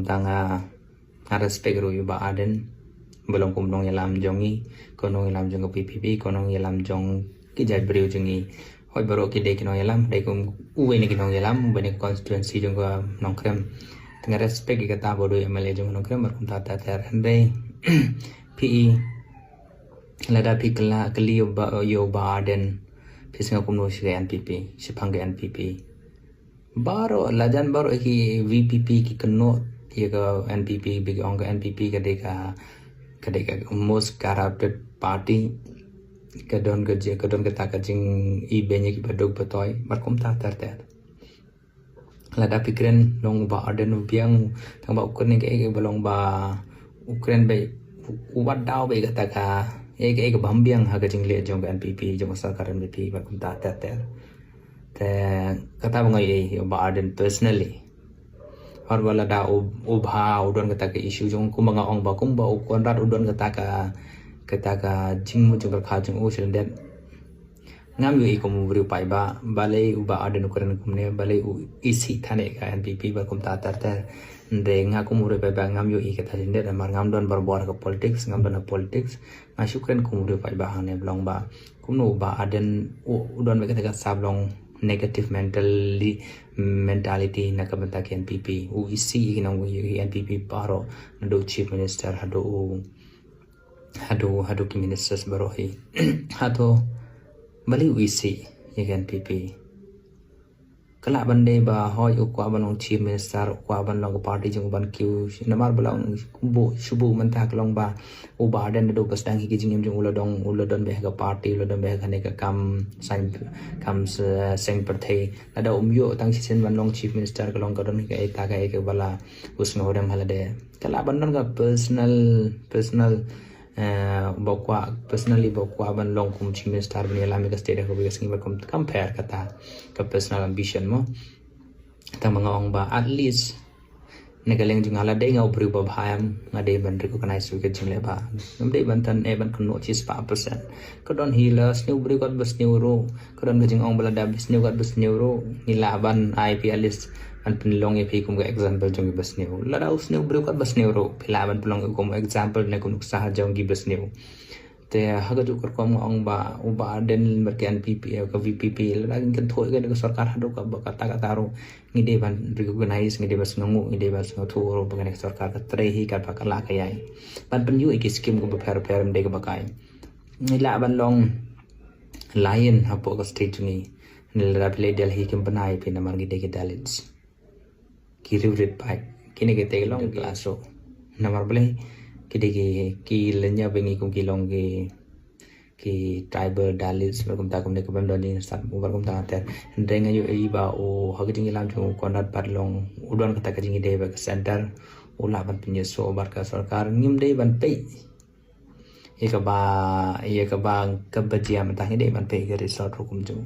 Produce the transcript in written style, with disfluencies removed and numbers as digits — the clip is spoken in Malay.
tanga respect ro yu Bah Ardent belong kum nong yalam jongi konong yalam jong PPP konong yalam jong kijai beriu jongi hoi baru kide kinong yalam dai kum uwe ni kinong yalam bani constituency jong ko nong krem tengah respect ki kata bodo MLA jong nong krem kum ta ter handai PE lada pikla kli yo Bah Ardent pisnga kum no shi NPP sipang NPP baru lajan baru ki VPP ki keno ye ka NPP big ong ka NPP kadeka most corrupted party kadon kata kajing ibenye ki badog batoy markum ta ter lada pikiran long Bah Ardent biang tang ba ukren ke balong ba ukren be ubat daw be kata ka ek bambiang ha kajing le jong NPP jong sarkar NPP markum ta ter te kata bangai Bah Ardent personally और वाला दा उभा उडन कता के इशू जों कुमंगा ong ba kumba ukon rat udon kata ka jingmu jong kha jong o sen den ngam yu ikom bru pai ba balai Bah Ardent ukuran kumne balai u isi thane ka NPP ba kum ta tar ter de nga kumure pai ba ngam yu i kata den den mar ngam don bor ka politics ngam don politics ma shukren kumure pai ba hane blong ba kumno Bah Ardent udon be kata ka sablong negative mentality na kabanta ke NPP u isi nang NPP paro do chief minister hado ki ministers barohi hado bali u isi ye NPP kala bande ba hoy u kwa banong chief minister kwa ban long party jong ban kiu namar balang kumbo shubu mantak long ba u Bah Ardent do pasdang ki jingem jong uladon be ka party uladon be ka ne ka kam seng perthai ada umyo tang sisen ban long chief minister ka long ka don ka eta ka bala usno dem halade kala bandon ka personal personally ban long kum chief minister ban yala me ka state ko bigas ngi kom compare kata ka personal ambition mo tang mga ong ba at least nagaleng jung ala dei ngau bru ba bhayam ngade ban recognize wi ka jingle ba ngamde ban tan ban kono chis pa percent ko don hila snew bru got bas neuro ko don gajing ong bala da bis got bas neuro nila ban IPList an pinlong e kum ga example jong bas neu la da usnew bru got bas neuro pila ban pinlong kum example ne kum sah jong gi bas neu te haga ju kor kom ong ba u Bah Ardent merke NPP ka VPP la kan thoi ga ko sarkar hado ka ba kata ro ngide ban recognize ngide bas ngu ngide bas thu ro ba ne sarkar ka tre hi ka pakala ka yai ban pen yu ek scheme ko ba fer de ka bakai nila ban long lion hapo ka state ni nila play Delhi kim banai pe namar ngide ke talents ki rewrit pai kini ke te long class ro namar bale ki lenya bengi kum ki long ki tribal dalits berkum ta kum ne kum doni sat berkum ta ter denga yu i ba o haging lam chu konat par long udon kata kajing de ba center ula ban pinyeso barka sarkar ngim de ban pe ye ka ba ka bajia mata de ban pe ke resort kum chu